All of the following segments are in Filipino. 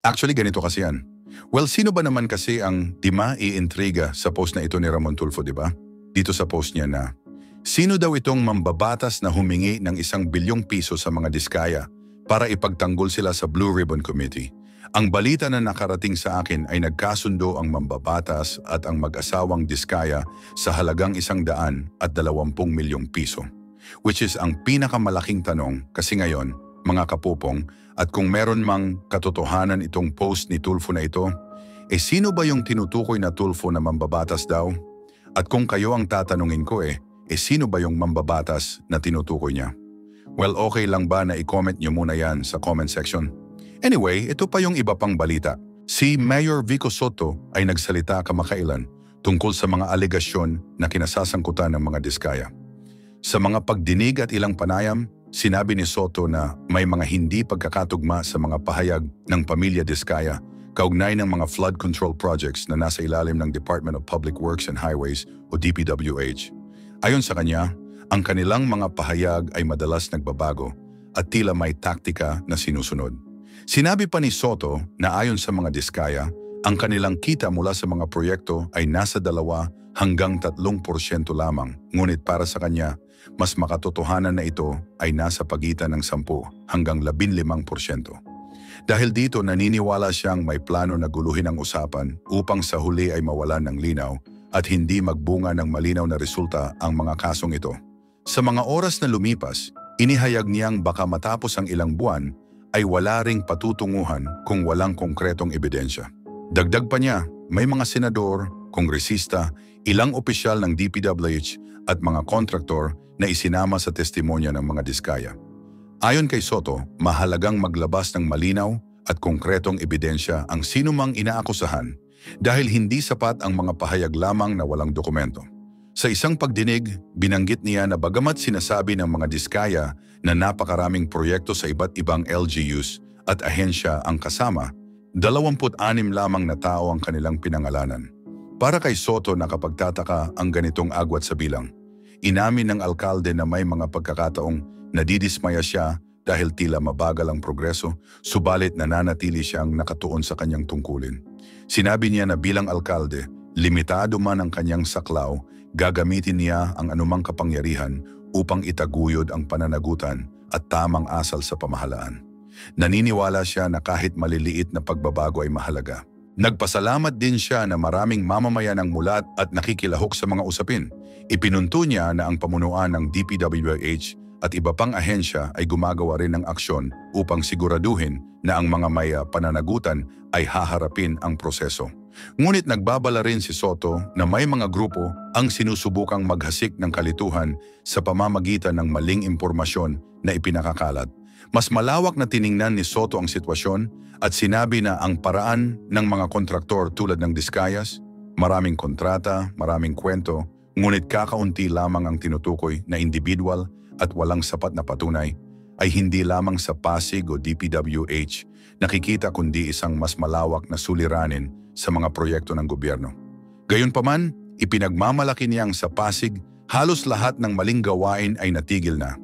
Actually, ganito kasi yan. Well, sino ba naman kasi ang di maiintriga sa post na ito ni Ramon Tulfo, di ba? Dito sa post niya na, sino daw itong mambabatas na humingi ng 1 bilyong piso sa mga diskaya para ipagtanggol sila sa Blue Ribbon Committee? Ang balita na nakarating sa akin ay nagkasundo ang mambabatas at ang mag-asawang diskaya sa halagang 120 milyong piso. Which is ang pinakamalaking tanong kasi ngayon, mga kapupong, at kung meron mang katotohanan itong post ni Tulfo na ito, sino ba yung tinutukoy na Tulfo na mambabatas daw? At kung kayo ang tatanungin ko sino ba yung mambabatas na tinutukoy niya? Well, okay lang ba na i-comment nyo muna yan sa comment section? Anyway, ito pa yung iba pang balita. Si Mayor Vico Soto ay nagsalita kamakailan tungkol sa mga alegasyon na kinasasangkutan ng mga diskaya. Sa mga pagdinig at ilang panayam, sinabi ni Soto na may mga hindi pagkakatugma sa mga pahayag ng pamilya Diskaya kaugnay ng mga flood control projects na nasa ilalim ng Department of Public Works and Highways o DPWH. Ayon sa kanya, ang kanilang mga pahayag ay madalas nagbabago at tila may taktika na sinusunod. Sinabi pa ni Soto na ayon sa mga Diskaya, ang kanilang kita mula sa mga proyekto ay nasa 2 hanggang 3% lamang, ngunit para sa kanya, mas makatotohanan na ito ay nasa pagitan ng 10 hanggang 15%. Dahil dito naniniwala siyang may plano na guluhin ang usapan upang sa huli ay mawalan ng linaw at hindi magbunga ng malinaw na resulta ang mga kasong ito. Sa mga oras na lumipas, inihayag niyang baka matapos ang ilang buwan ay wala ring patutunguhan kung walang konkretong ebidensya. Dagdag pa niya, may mga senador, kongresista, ilang opisyal ng DPWH at mga kontraktor na isinama sa testimonya ng mga diskaya. Ayon kay Soto, mahalagang maglabas ng malinaw at konkretong ebidensya ang sinumang inaakusahan dahil hindi sapat ang mga pahayag lamang na walang dokumento. Sa isang pagdinig, binanggit niya na bagamat sinasabi ng mga diskaya na napakaraming proyekto sa iba't ibang LGUs at ahensya ang kasama, 26 lamang na tao ang kanilang pinangalanan. Para kay Soto nakapagtataka ang ganitong agwat sa bilang. Inamin ng alkalde na may mga pagkakataong nadidismaya siya dahil tila mabagal ang progreso, subalit nananatili siyang nakatuon sa kanyang tungkulin. Sinabi niya na bilang alkalde, limitado man ang kanyang saklaw, gagamitin niya ang anumang kapangyarihan upang itaguyod ang pananagutan at tamang asal sa pamahalaan. Naniniwala siya na kahit maliliit na pagbabago ay mahalaga. Nagpasalamat din siya na maraming mamamayan ang mulat at nakikilahok sa mga usapin. Ipinunto niya na ang pamunuan ng DPWH at iba pang ahensya ay gumagawa rin ng aksyon upang siguraduhin na ang mga may pananagutan ay haharapin ang proseso. Ngunit nagbabala rin si Soto na may mga grupo ang sinusubukang maghasik ng kalituhan sa pamamagitan ng maling impormasyon na ipinakakalat. Mas malawak na tiningnan ni Soto ang sitwasyon at sinabi na ang paraan ng mga kontraktor tulad ng Diskayas, maraming kontrata, maraming kwento, ngunit kakaunti lamang ang tinutukoy na individual at walang sapat na patunay, ay hindi lamang sa Pasig o DPWH nakikita kundi isang mas malawak na suliranin sa mga proyekto ng gobyerno. Gayunpaman, ipinagmamalaki niyang sa Pasig, halos lahat ng maling gawain ay natigil na.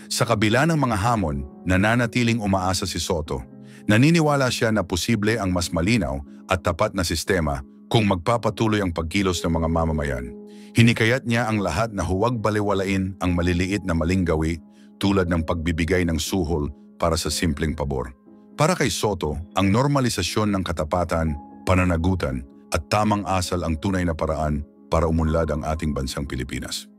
Sa kabila ng mga hamon, nananatiling umaasa si Soto. Naniniwala siya na posible ang mas malinaw at tapat na sistema kung magpapatuloy ang pagkilos ng mga mamamayan. Hinikayat niya ang lahat na huwag baliwalain ang maliliit na maling gawi tulad ng pagbibigay ng suhol para sa simpleng pabor. Para kay Soto, ang normalisasyon ng katapatan, pananagutan at tamang asal ang tunay na paraan para umunlad ang ating bansang Pilipinas.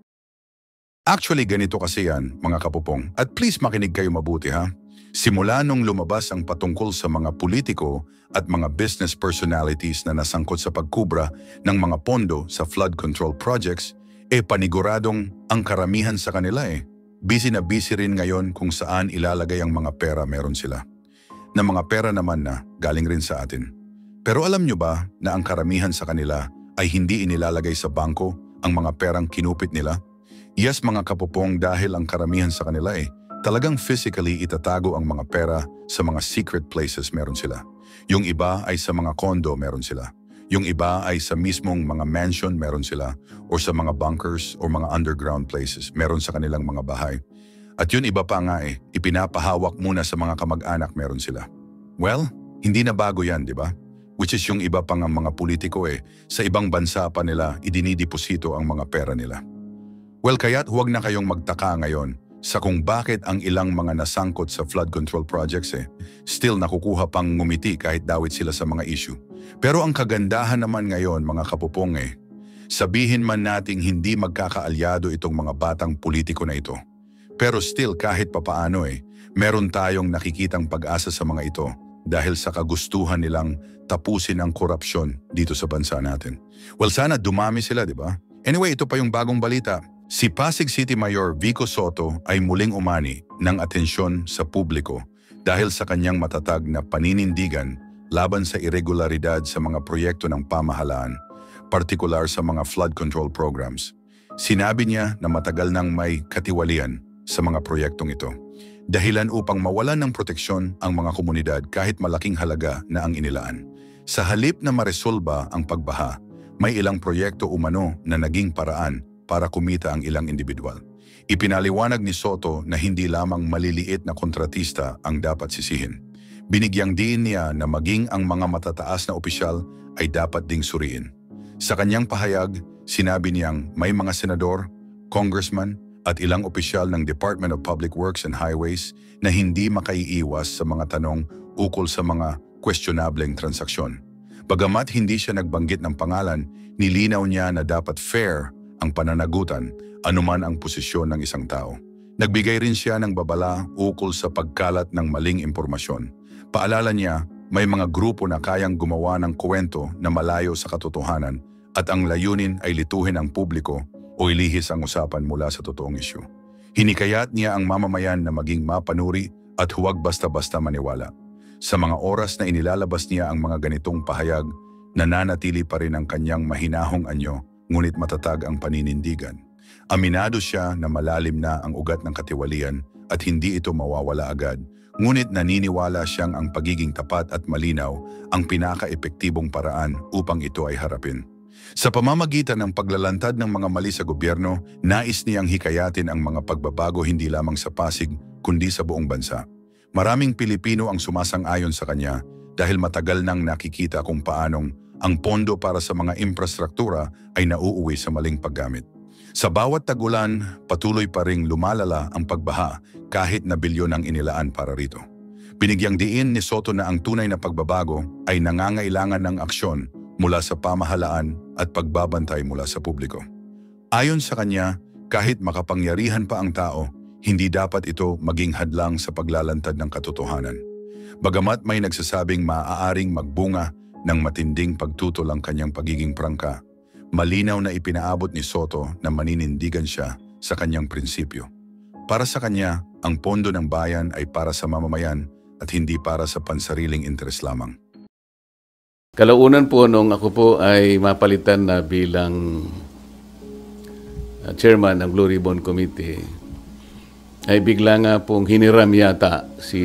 Actually, ganito kasi yan, mga kapupong. At please makinig kayo mabuti ha. Simula nung lumabas ang patungkol sa mga politiko at mga business personalities na nasangkot sa pagkubra ng mga pondo sa flood control projects, paniguradong ang karamihan sa kanila busy na busy rin ngayon kung saan ilalagay ang mga pera meron sila. Na mga pera naman na galing rin sa atin. Pero alam nyo ba na ang karamihan sa kanila ay hindi inilalagay sa bangko ang mga perang kinupit nila? Yes mga kapupong, dahil ang karamihan sa kanila talagang physically itatago ang mga pera sa mga secret places meron sila. Yung iba ay sa mga condo meron sila. Yung iba ay sa mismong mga mansion meron sila o sa mga bunkers o mga underground places meron sa kanilang mga bahay. At yun iba pa nga ipinapahawak muna sa mga kamag-anak meron sila. Well, Hindi na bago yan, di ba? Which is yung iba pang mga politiko sa ibang bansa pa nila idinideposito ang mga pera nila. Well, kaya't huwag na kayong magtaka ngayon sa kung bakit ang ilang mga nasangkot sa flood control projects still nakukuha pang ngumiti kahit dawit sila sa mga issue. Pero ang kagandahan naman ngayon mga kapupong sabihin man nating hindi magkakaalyado itong mga batang politiko na ito. Pero still kahit papaano meron tayong nakikitang pag-asa sa mga ito dahil sa kagustuhan nilang tapusin ang korupsyon dito sa bansa natin. Well, sana dumami sila, di ba? Anyway, ito pa yung bagong balita. Si Pasig City Mayor Vico Soto ay muling umani ng atensyon sa publiko dahil sa kanyang matatag na paninindigan laban sa irregularidad sa mga proyekto ng pamahalaan, partikular sa mga flood control programs. Sinabi niya na matagal nang may katiwalian sa mga proyektong ito. Dahilan upang mawalan ng proteksyon ang mga komunidad kahit malaking halaga na ang inilaan. Sa halip na maresolba ang pagbaha, may ilang proyekto umano na naging paraan para kumita ang ilang individual. Ipinaliwanag ni Soto na hindi lamang maliliit na kontratista ang dapat sisihin. Binigyang diin niya na maging ang mga matataas na opisyal ay dapat ding suriin. Sa kanyang pahayag, sinabi niyang may mga senador, congressman, at ilang opisyal ng Department of Public Works and Highways na hindi makaiiwas sa mga tanong ukol sa mga questionableng transaksyon. Bagamat hindi siya nagbanggit ng pangalan, nilinaw niya na dapat fair ang pananagutan anuman ang posisyon ng isang tao. Nagbigay rin siya ng babala ukol sa pagkalat ng maling impormasyon. Paalala niya, may mga grupo na kayang gumawa ng kwento na malayo sa katotohanan at ang layunin ay lituhin ang publiko o ilihis ang usapan mula sa totoong isyu. Hinikayat niya ang mamamayan na maging mapanuri at huwag basta-basta maniwala. Sa mga oras na inilalabas niya ang mga ganitong pahayag, nananatili pa rin ang kanyang mahinahong anyo, ngunit matatag ang paninindigan. Aminado siya na malalim na ang ugat ng katiwalian at hindi ito mawawala agad, ngunit naniniwala siyang ang pagiging tapat at malinaw ang pinaka-epektibong paraan upang ito ay harapin. Sa pamamagitan ng paglalantad ng mga mali sa gobyerno, nais niyang hikayatin ang mga pagbabago hindi lamang sa Pasig, kundi sa buong bansa. Maraming Pilipino ang sumasang-ayon sa kanya dahil matagal nang nakikita kung paanong ang pondo para sa mga infrastruktura ay nauuwi sa maling paggamit. Sa bawat tagulan, patuloy pa ring lumalala ang pagbaha kahit na bilyon ang inilaan para rito. Binigyang diin ni Soto na ang tunay na pagbabago ay nangangailangan ng aksyon mula sa pamahalaan at pagbabantay mula sa publiko. Ayon sa kanya, kahit makapangyarihan pa ang tao, hindi dapat ito maging hadlang sa paglalantad ng katotohanan. Bagamat may nagsasabing maaaring magbunga ng matinding pagtutol ang kanyang pagiging prangka, malinaw na ipinaabot ni Soto na maninindigan siya sa kanyang prinsipyo. Para sa kanya, ang pondo ng bayan ay para sa mamamayan at hindi para sa pansariling interes lamang. Kalaunan po nung ako po ay mapalitan na bilang chairman ng Blue Ribbon Committee, ay bigla nga pong hiniram yata si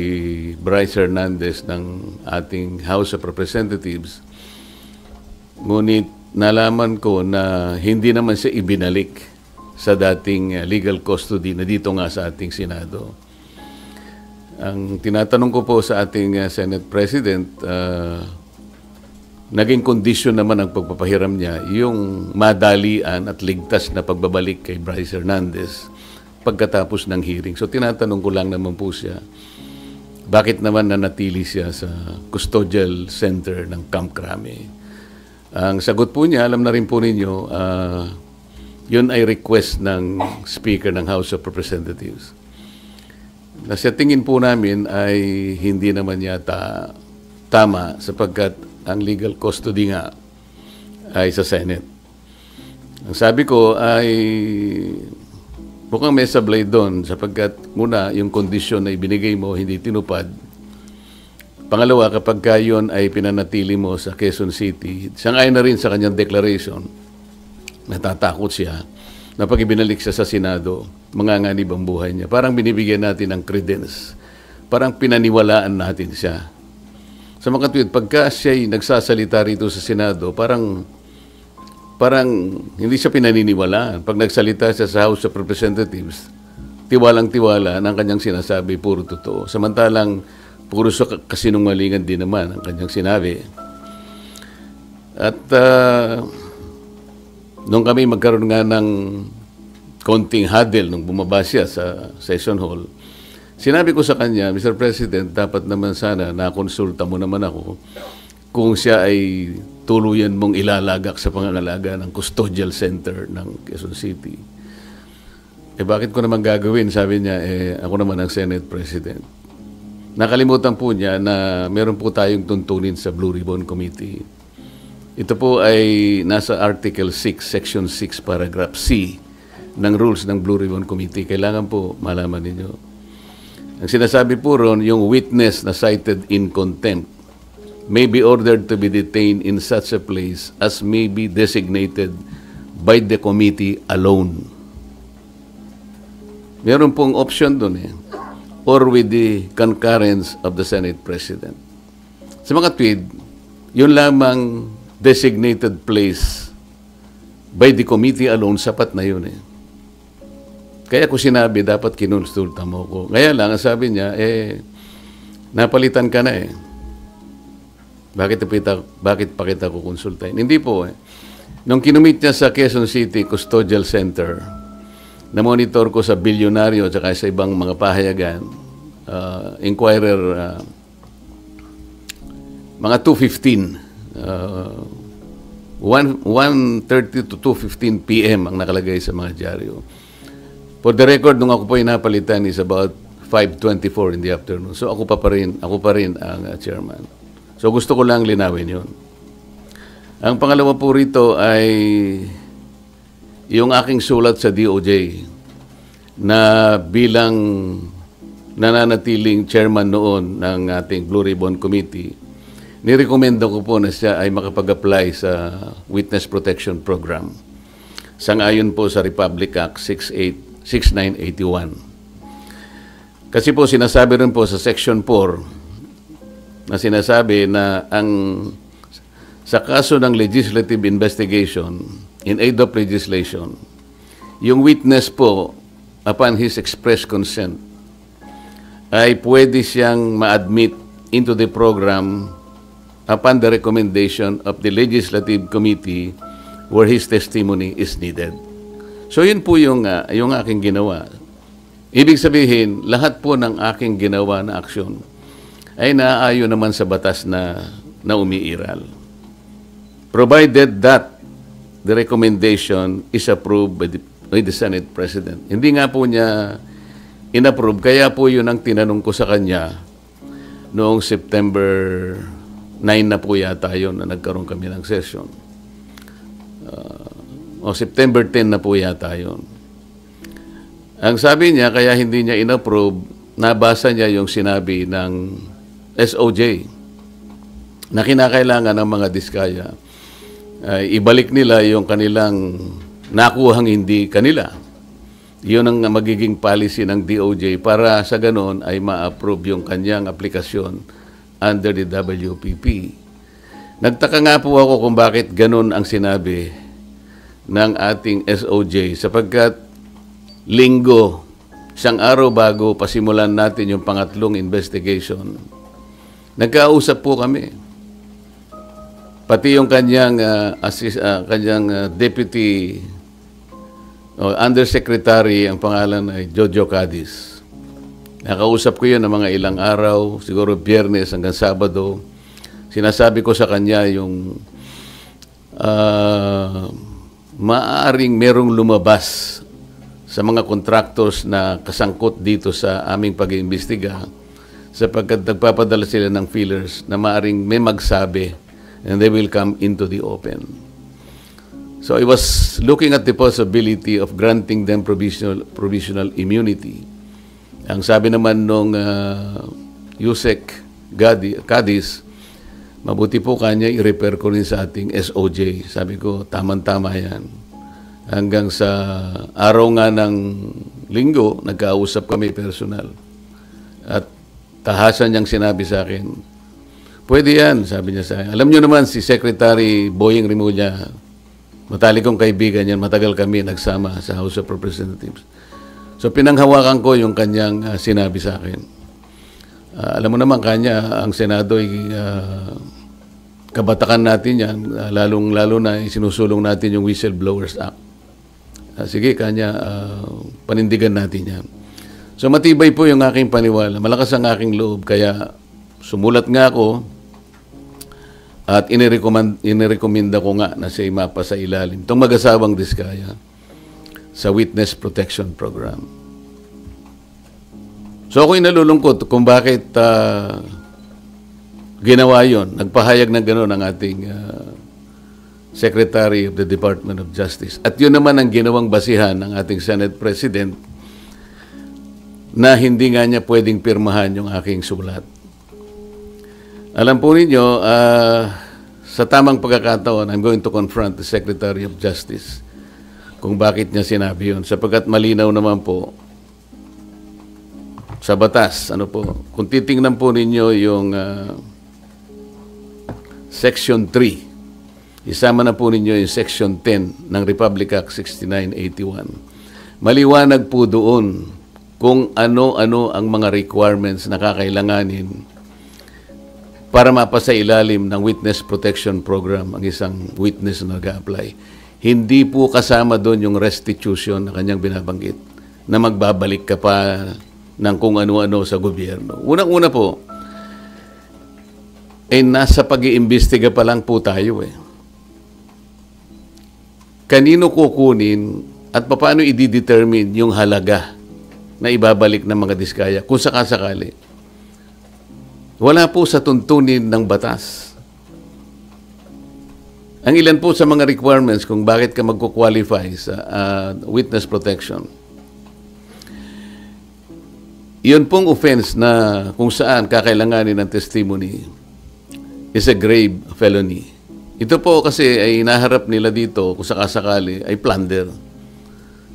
Bryce Hernandez ng ating House of Representatives. Ngunit nalaman ko na hindi naman siya ibinalik sa dating legal custody na dito nga sa ating Senado. Ang tinatanong ko po sa ating Senate President, naging kondisyon naman ang pagpapahiram niya yung madalian at ligtas na pagbabalik kay Bryce Hernandez pagkatapos ng hearing. So tinatanong ko lang naman po siya, bakit naman nanatili siya sa custodial center ng Camp Crame? Ang sagot po niya, alam na rin po ninyo, yun ay request ng Speaker ng House of Representatives. Na sa tingin po namin ay hindi naman yata tama sapagkat ang legal custody nga ay sa Senate. Ang sabi ko ay mukhang may sablay doon sapagkat muna yung kondisyon na ibinigay mo hindi tinupad. Pangalawa, kapag yun ay pinanatili mo sa Quezon City, sang-ayon na rin sa kanyang declaration, natatakot siya na pag ibinalik siya sa Senado, manganganib ang buhay niya. Parang binibigyan natin ng credence. Parang pinaniwalaan natin siya. Sa mga tweet, pagka siya'y nagsasalita rito sa Senado, parang hindi siya pinaniniwalaan. Pag nagsalita siya sa House of Representatives, tiwalang-tiwala ng kanyang sinasabi, puro totoo. Samantalang puro sa kasinungalingan din naman ang kanyang sinabi. At nung kami magkaroon nga ng konting huddle nung bumaba siya sa session hall, sinabi ko sa kanya, Mr. President, dapat naman sana nakonsulta mo naman ako kung siya ay tuluyan mong ilalagak sa pangangalaga ng custodial center ng Quezon City. Bakit ko naman gagawin? Sabi niya, ako naman ang Senate President. Nakalimutan po niya na meron po tayong tuntunin sa Blue Ribbon Committee. Ito po ay nasa Article 6, Section 6, Paragraph C ng rules ng Blue Ribbon Committee. Kailangan po malaman ninyo. Ang sinasabi po ron, yung witness na cited in contempt may be ordered to be detained in such a place as may be designated by the committee alone. Meron pong option doon or with the concurrence of the Senate President. Sa mga tweed, yun lamang designated place by the committee alone, sapat na yun Kaya ko sinabi, dapat kinonsulta mo ko. Kaya lang, sabi niya, napalitan ka na Bakit pa kita kukonsultahin? Hindi po Nung kinumit niya sa Quezon City Custodial Center, na-monitor ko sa bilyonaryo at sa ibang mga pahayagan, Inquirer, mga 2:15, 1:30 to 2:15 p.m. ang nakalagay sa mga dyaryo. For the record, nung ako po ay napalitan is about 5:24 in the afternoon. So ako pa rin ang chairman. So gusto ko lang linawin yun. Ang pangalawa po rito ay yung aking sulat sa DOJ na bilang nananatiling chairman noon ng ating Blue Ribbon Committee, nirekomenda ko po na siya ay makapag-apply sa Witness Protection Program. Sang-ayon po sa Republic Act 6981. Kasi po sinasabi rin po sa Section 4 na sinasabi na sa kaso ng legislative investigation in aid of legislation, yung witness po, upon his express consent, ay pwede siyang ma-admit into the program upon the recommendation of the Legislative Committee where his testimony is needed. So yun po yung aking ginawa. Ibig sabihin, lahat po ng aking ginawa na aksyon ay naaayon naman sa batas na umiiral. Provided that the recommendation is approved by the Senate President. Hindi nga po niya inapprove, kaya po yun ang tinanong ko sa kanya noong September 9 na po yata yun na nagkaroon kami ng session. September 10 na po yata yun. Ang sabi niya, kaya hindi niya inapprove, nabasa niya yung sinabi ng SOJ na kinakailangan ng mga diskaya. Ibalik nila yung kanilang nakuhang hindi kanila. Yun ang magiging policy ng DOJ para sa ganon ay ma-approve yung kanyang aplikasyon under the WPP. Nagtaka nga po ako kung bakit ganon ang sinabi ng ating SOJ sapagkat linggo, isang araw bago pasimulan natin yung pangatlong investigation, nagkausap po kami. Pati yung kanyang deputy undersecretary, ang pangalan ay Jojo Cadiz. Nakausap ko yun ng mga ilang araw, siguro Biyernes hanggang Sabado. Sinasabi ko sa kanya yung maaaring merong lumabas sa mga contractors na kasangkot dito sa aming pag-iimbestiga sapagkat nagpapadala sila ng feelers na maaaring may magsabi and they will come into the open. So I was looking at the possibility of granting them provisional immunity. Ang sabi naman nung Yusek Cadiz, mabuti po kanya i-repair ko rin sa ating SOJ. Sabi ko, tama-tama yan. Hanggang sa araw nga ng linggo, nagkausap kami personal. At tahasan niyang sinabi sa akin, pwede yan, sabi niya sa akin. Alam niyo naman, si Secretary Boying Rimulya, matalikong kaibigan yan, matagal kami nagsama sa House of Representatives. So pinanghawakan ko yung kanyang sinabi sa akin. Alam mo naman kanya, ang Senado ay kabatakan natin yan, lalong-lalo na sinusulong natin yung Whistleblowers Act. Sige, kanya, panindigan natin yan. So matibay po yung aking paniwala, malakas ang aking loob, kaya sumulat nga ako at inirekomenda ko nga na siya mapa sa ilalim itong mag-asawang Diskaya sa Witness Protection Program. So ako'y nalulungkot kung bakit ginawa yon. Nagpahayag ng gano'n ang ating Secretary of the Department of Justice. At yun naman ang ginawang basihan ng ating Senate President na hindi nga niya pwedeng pirmahan yung aking sulat. Alam po ninyo, sa tamang pagkakataon, I'm going to confront the Secretary of Justice kung bakit niya sinabi yun. Sapagkat malinaw naman po sa batas, kung titingnan po ninyo yung Section 3, isama na po ninyo yung Section 10 ng Republic Act 6981. Maliwanag po doon kung ano-ano ang mga requirements na kakailanganin para mapasa ilalim ng Witness Protection Program ang isang witness na nag-a-apply. Hindi po kasama doon yung restitution na kanyang binabanggit na magbabalik ka pa ng kung ano-ano sa gobyerno. Unang-una po, nasa pag-iimbestiga pa lang po tayo Kanino kukunin at paano i-determine yung halaga na ibabalik ng mga Diskaya kung sakasakali? Wala po sa tuntunin ng batas. Ang ilan po sa mga requirements kung bakit ka magko-qualify sa witness protection. Iyon pong offense na kung saan kakailanganin ng testimony is a grave felony. Ito po kasi ay naharap nila dito kung sakasakali ay plunder.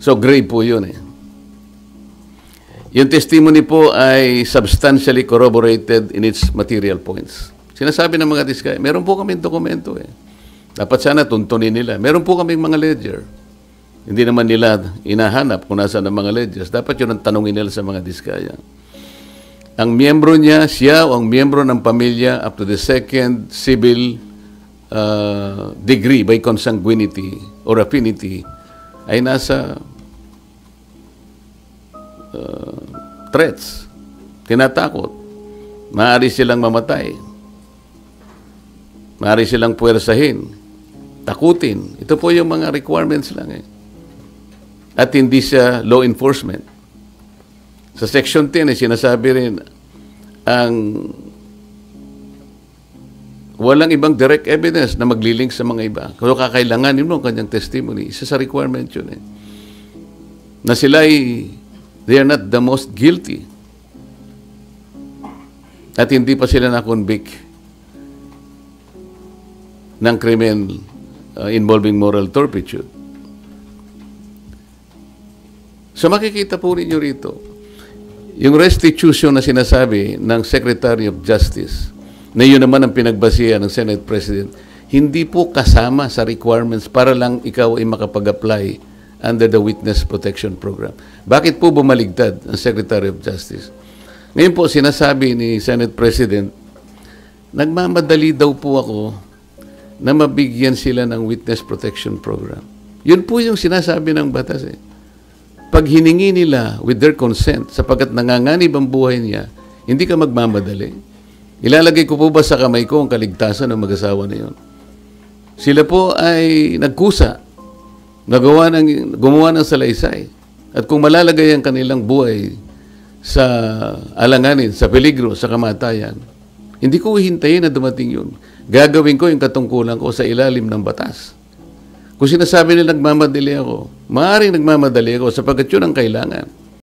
So grave po yun Yung testimony po ay substantially corroborated in its material points. Sinasabi ng mga Diskaya, meron po kaming dokumento Dapat sana tuntunin nila. Meron po kaming mga ledger. Hindi naman nila inahanap kung nasaan ang mga ledgers. Dapat yun ang tanongin nila sa mga Diskaya. Ang miyembro niya, siya o ang miyembro ng pamilya up to the second civil degree by consanguinity or affinity ay nasa threats, tinatakot. Maaari silang mamatay. Maaari silang puwersahin, takutin. Ito po yung mga requirements lang At hindi siya law enforcement. Sa Section 10 sinasabi rin ang walang ibang direct evidence na maglilink sa mga iba. Kung kakailanganin mo ang kanyang testimony, isa sa requirement yun na sila they are not the most guilty. At hindi pa sila na-convict ng krimen involving moral turpitude. So makikita po ninyo rito, yung restitution na sinasabi ng Secretary of Justice, na yun naman ang pinagbasihan ng Senate President, hindi po kasama sa requirements para lang ikaw ay makapag-apply under the Witness Protection Program. Bakit po bumaligtad ang Secretary of Justice? Ngayon po, sinasabi ni Senate President, nagmamadali daw po ako na mabigyan sila ng Witness Protection Program. Yun po yung sinasabi ng batas Pag hiningi nila with their consent, sapagkat nanganganib ang buhay niya, hindi ka magmamadali. Ilalagay ko po ba sa kamay ko ang kaligtasan ng mag-asawa na yun? Sila po ay nagkusa, gumawa ng salaysay. At kung malalagay ang kanilang buhay sa alanganin, sa peligro, sa kamatayan, hindi ko hihintayin na dumating yun. Gagawin ko yung katungkulan ko sa ilalim ng batas. Kung sinasabi nila nagmamadali ako, maaaring nagmamadali ako sapagkat yun ang kailangan.